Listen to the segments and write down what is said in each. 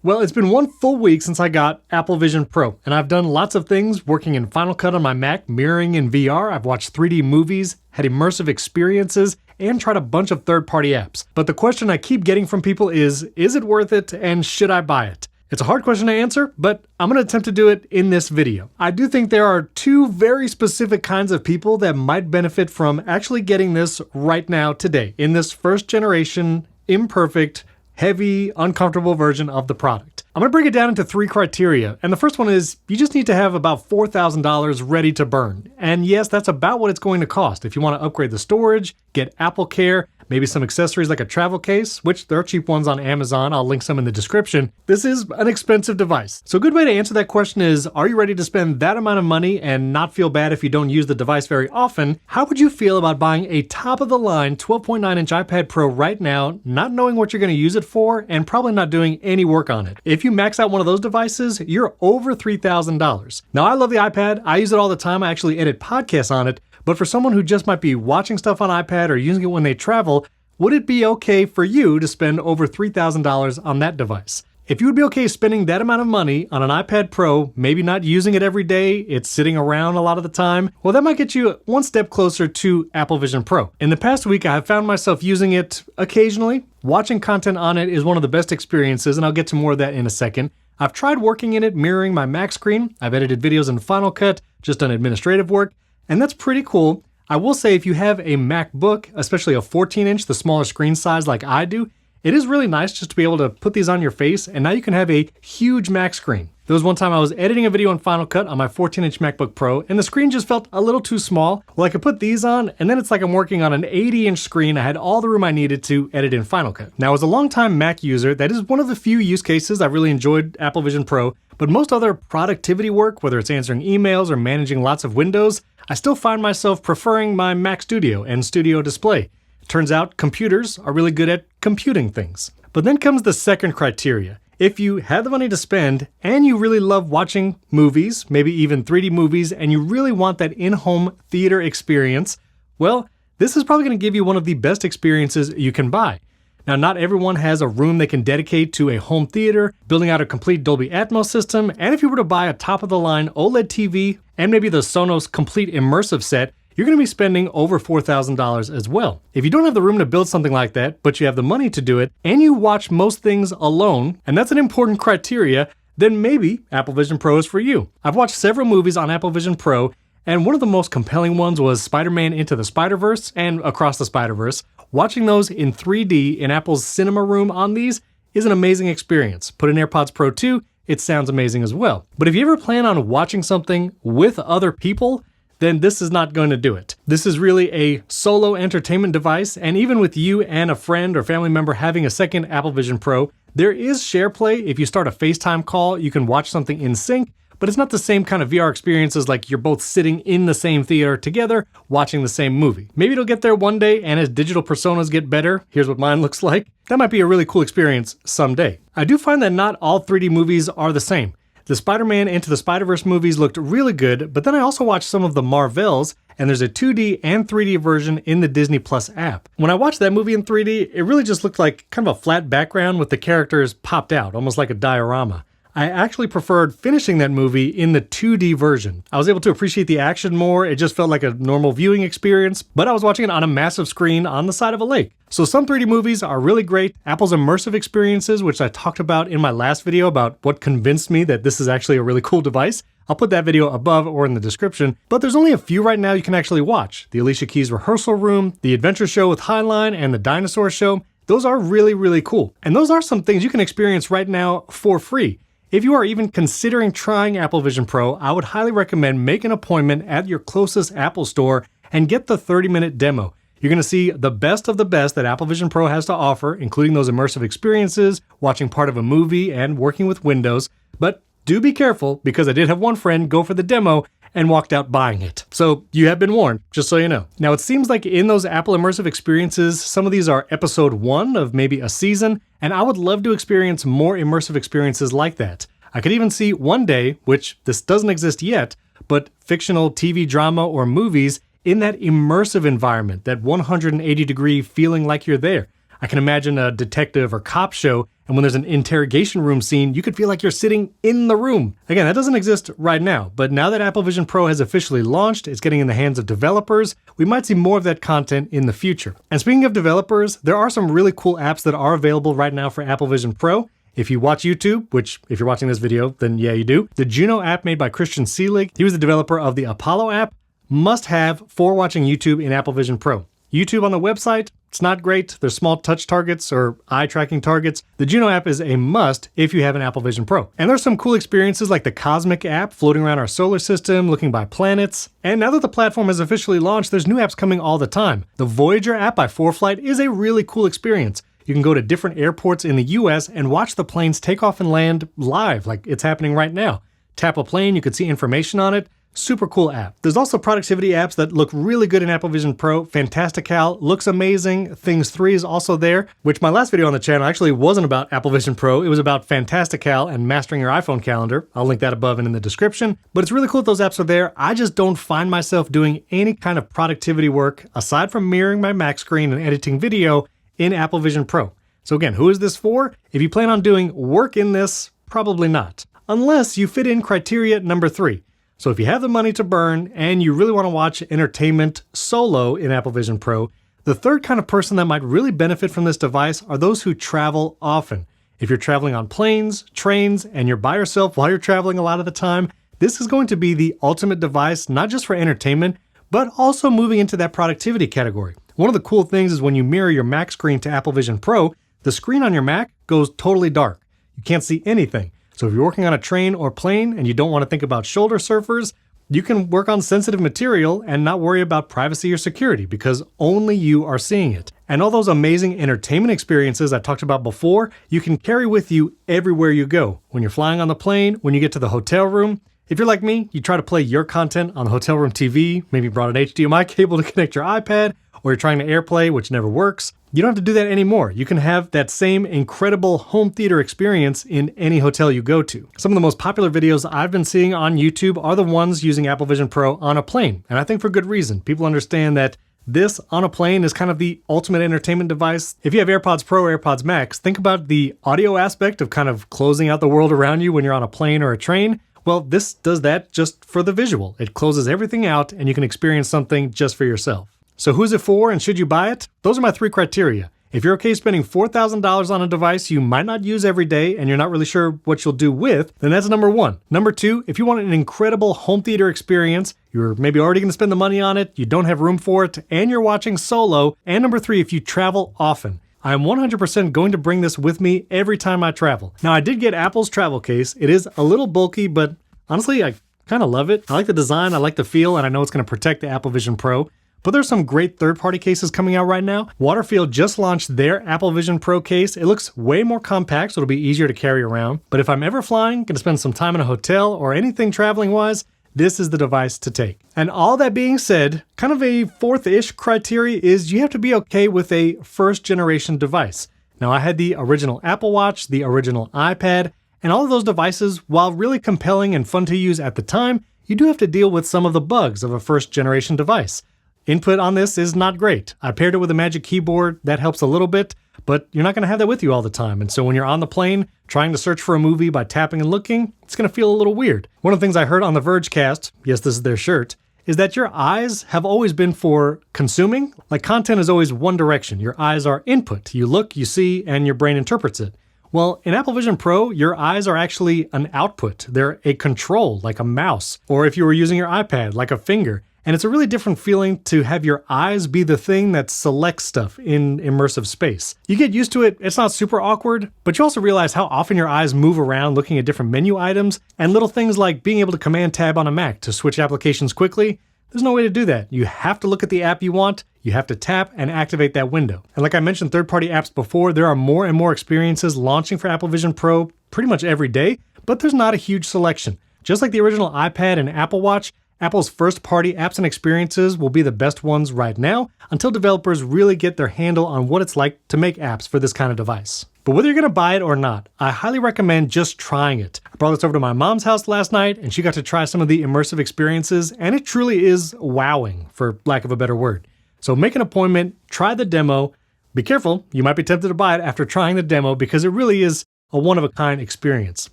Well, it's been one full week since I got Apple Vision Pro, and I've done lots of things working in Final Cut on my Mac, mirroring in VR. I've watched 3D movies, had immersive experiences, and tried a bunch of third-party apps. But the question I keep getting from people is it worth it, and should I buy it? It's a hard question to answer, but I'm going to attempt to do it in this video. I do think there are two very specific kinds of people that might benefit from actually getting this right now, today, in this first generation, imperfect, heavy, uncomfortable version of the product. I'm going to break it down into three criteria, and the first one is you just need to have about $4,000 ready to burn. And yes, that's about what it's going to cost. If you want to upgrade the storage, get Apple Care, maybe some accessories like a travel case, which there are cheap ones on Amazon, I'll link some in the description. This is an expensive device. So a good way to answer that question is, are you ready to spend that amount of money and not feel bad if you don't use the device very often? How would you feel about buying a top-of-the-line 12.9-inch iPad Pro right now, not knowing what you're going to use it for, and probably not doing any work on it? If you max out one of those devices, you're over $3,000. Now, I love the iPad. I use it all the time. I actually edit podcasts on it. But for someone who just might be watching stuff on iPad or using it when they travel, would it be okay for you to spend over $3,000 on that device? If you would be okay spending that amount of money on an iPad Pro, maybe not using it every day, it's sitting around a lot of the time, well, that might get you one step closer to Apple Vision Pro. In the past week, I have found myself using it occasionally. Watching content on it is one of the best experiences, and I'll get to more of that in a second. I've tried working in it, mirroring my Mac screen. I've edited videos in Final Cut, just done administrative work, and that's pretty cool. I will say if you have a MacBook, especially a 14-inch, the smaller screen size like I do, it is really nice just to be able to put these on your face, and now you can have a huge Mac screen. There was one time I was editing a video in Final Cut on my 14-inch MacBook Pro, and the screen just felt a little too small. Well, I could put these on, and then it's like I'm working on an 80-inch screen. I had all the room I needed to edit in Final Cut. Now, as a longtime Mac user, that is one of the few use cases I've really enjoyed Apple Vision Pro, but most other productivity work, whether it's answering emails or managing lots of windows, I still find myself preferring my Mac Studio and Studio Display. Turns out computers are really good at computing things. But then comes the second criteria. If you have the money to spend and you really love watching movies, maybe even 3D movies, and you really want that in-home theater experience, well, this is probably going to give you one of the best experiences you can buy. Now, not everyone has a room they can dedicate to a home theater, building out a complete Dolby Atmos system, and if you were to buy a top-of-the-line OLED TV and maybe the Sonos Complete Immersive set, you're going to be spending over $4,000 as well. If you don't have the room to build something like that, but you have the money to do it, and you watch most things alone, and that's an important criteria, then maybe Apple Vision Pro is for you. I've watched several movies on Apple Vision Pro, and one of the most compelling ones was Spider-Man Into the Spider-Verse and Across the Spider-Verse. Watching those in 3D in Apple's cinema room on these is an amazing experience. Put in AirPods Pro 2, it sounds amazing as well. But if you ever plan on watching something with other people, then this is not going to do it. This is really a solo entertainment device, and even with you and a friend or family member having a second Apple Vision Pro, there is SharePlay. If you start a FaceTime call, you can watch something in sync, but it's not the same kind of VR experiences like you're both sitting in the same theater together, watching the same movie. Maybe it'll get there one day, and as digital personas get better, here's what mine looks like, that might be a really cool experience someday. I do find that not all 3D movies are the same. The Spider-Man Into the Spider-Verse movies looked really good, but then I also watched some of the Marvels, and there's a 2D and 3D version in the Disney Plus app. When I watched that movie in 3D, it really just looked like kind of a flat background with the characters popped out, almost like a diorama. I actually preferred finishing that movie in the 2D version. I was able to appreciate the action more. It just felt like a normal viewing experience, but I was watching it on a massive screen on the side of a lake. So some 3D movies are really great. Apple's immersive experiences, which I talked about in my last video about what convinced me that this is actually a really cool device. I'll put that video above or in the description, but there's only a few right now you can actually watch. The Alicia Keys Rehearsal Room, the Adventure Show with Heinlein, and the Dinosaur Show. Those are really, really cool. And those are some things you can experience right now for free. If you are even considering trying Apple Vision Pro, I would highly recommend make an appointment at your closest Apple store and get the 30-minute demo. You're going to see the best of the best that Apple Vision Pro has to offer, including those immersive experiences, watching part of a movie, and working with Windows. But do be careful, because I did have one friend go for the demo and walked out buying it. So you have been warned, just so you know. Now, it seems like in those Apple immersive experiences, some of these are episode 1 of maybe a season, and I would love to experience more immersive experiences like that. I could even see one day, which this doesn't exist yet, but fictional TV drama or movies in that immersive environment, that 180-degree feeling like you're there. I can imagine a detective or cop show, And when there's an interrogation room scene, you could feel like you're sitting in the room. Again, that doesn't exist right now, but now that Apple Vision Pro has officially launched, it's getting in the hands of developers, we might see more of that content in the future. And speaking of developers, there are some really cool apps that are available right now for Apple Vision Pro. If you watch YouTube, which if you're watching this video, then yeah, you do. The Juno app made by Christian Seelig, he was the developer of the Apollo app, must have for watching YouTube in Apple Vision Pro. YouTube on the website, it's not great. There's small touch targets or eye tracking targets. The Juno app is a must if you have an Apple Vision Pro. And there's some cool experiences like the Cosmic app floating around our solar system, looking by planets. And now that the platform has officially launched, there's new apps coming all the time. The Voyager app by 4Flight is a really cool experience. You can go to different airports in the US and watch the planes take off and land live, like it's happening right now. Tap a plane, you could see information on it. Super cool app. There's also productivity apps that look really good in Apple Vision Pro. Fantastical looks amazing. Things 3 is also there, which my last video on the channel actually wasn't about Apple Vision Pro. It was about Fantastical and mastering your iPhone calendar. I'll link that above and in the description. But it's really cool that those apps are there. I just don't find myself doing any kind of productivity work aside from mirroring my Mac screen and editing video in Apple Vision Pro. So again, who is this for? If you plan on doing work in this, probably not. Unless you fit in criteria number 3. So if you have the money to burn and you really want to watch entertainment solo in Apple Vision Pro, the third kind of person that might really benefit from this device are those who travel often. If you're traveling on planes, trains, and you're by yourself while you're traveling a lot of the time, this is going to be the ultimate device, not just for entertainment, but also moving into that productivity category. One of the cool things is when you mirror your Mac screen to Apple Vision Pro, the screen on your Mac goes totally dark. You can't see anything. So if you're working on a train or plane and you don't want to think about shoulder surfers, you can work on sensitive material and not worry about privacy or security because only you are seeing it. And all those amazing entertainment experiences I talked about before, you can carry with you everywhere you go. When you're flying on the plane, when you get to the hotel room. If you're like me, you try to play your content on the hotel room TV, maybe brought an HDMI cable to connect your iPad, or you're trying to AirPlay, which never works. You don't have to do that anymore. You can have that same incredible home theater experience in any hotel you go to. Some of the most popular videos I've been seeing on YouTube are the ones using Apple Vision Pro on a plane, and I think for good reason. People understand that this on a plane is kind of the ultimate entertainment device. If you have AirPods Pro or AirPods Max, think about the audio aspect of kind of closing out the world around you when you're on a plane or a train. Well, this does that just for the visual. It closes everything out and you can experience something just for yourself. So who's it for and should you buy it? Those are my 3 criteria. If you're okay spending $4,000 on a device you might not use every day and you're not really sure what you'll do with, then that's number 1. Number 2, if you want an incredible home theater experience, you're maybe already going to spend the money on it, you don't have room for it, and you're watching solo. And number 3, if you travel often. I'm 100% going to bring this with me every time I travel. Now, I did get Apple's travel case. It is a little bulky, but honestly, I kind of love it. I like the design, I like the feel, and I know it's going to protect the Apple Vision Pro. But there's some great third-party cases coming out right now. Waterfield just launched their Apple Vision Pro case. It looks way more compact, so it'll be easier to carry around. But if I'm ever flying, gonna spend some time in a hotel or anything traveling-wise, this is the device to take. And all that being said, kind of a 4th-ish criteria is you have to be okay with a first-generation device. Now, I had the original Apple Watch, the original iPad, and all of those devices, while really compelling and fun to use at the time, you do have to deal with some of the bugs of a first-generation device. Input on this is not great. I paired it with a Magic Keyboard. That helps a little bit, but you're not going to have that with you all the time. And so when you're on the plane trying to search for a movie by tapping and looking, it's going to feel a little weird. One of the things I heard on the Vergecast, yes, this is their shirt, is that your eyes have always been for consuming. Like content is always one direction. Your eyes are input. You look, you see, and your brain interprets it. Well, in Apple Vision Pro, your eyes are actually an output. They're a control, like a mouse. Or if you were using your iPad, like a finger. And it's a really different feeling to have your eyes be the thing that selects stuff in immersive space. You get used to it, it's not super awkward, but you also realize how often your eyes move around looking at different menu items, and little things like being able to Command Tab on a Mac to switch applications quickly. There's no way to do that. You have to look at the app you want, you have to tap and activate that window. And like I mentioned third-party apps before, there are more and more experiences launching for Apple Vision Pro pretty much every day, but there's not a huge selection. Just like the original iPad and Apple Watch, Apple's first-party apps and experiences will be the best ones right now until developers really get their handle on what it's like to make apps for this kind of device. But whether you're going to buy it or not, I highly recommend just trying it. I brought this over to my mom's house last night and she got to try some of the immersive experiences, and it truly is wowing, for lack of a better word. So make an appointment, try the demo, Be careful, you might be tempted to buy it after trying the demo because it really is a one-of-a-kind experience.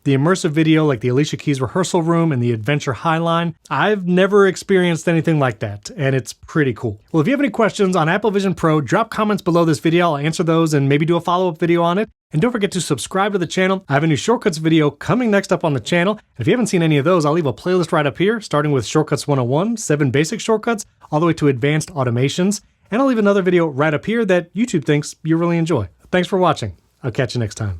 The immersive video like the Alicia Keys rehearsal room and the Adventure Highline, I've never experienced anything like that, and it's pretty cool. Well, if you have any questions on Apple Vision Pro, drop comments below this video. I'll answer those and maybe do a follow-up video on it. And don't forget to subscribe to the channel. I have a new shortcuts video coming next up on the channel. And if you haven't seen any of those, I'll leave a playlist right up here, starting with Shortcuts 101, 7 basic shortcuts, all the way to advanced automations. And I'll leave another video right up here that YouTube thinks you'll really enjoy. Thanks for watching. I'll catch you next time.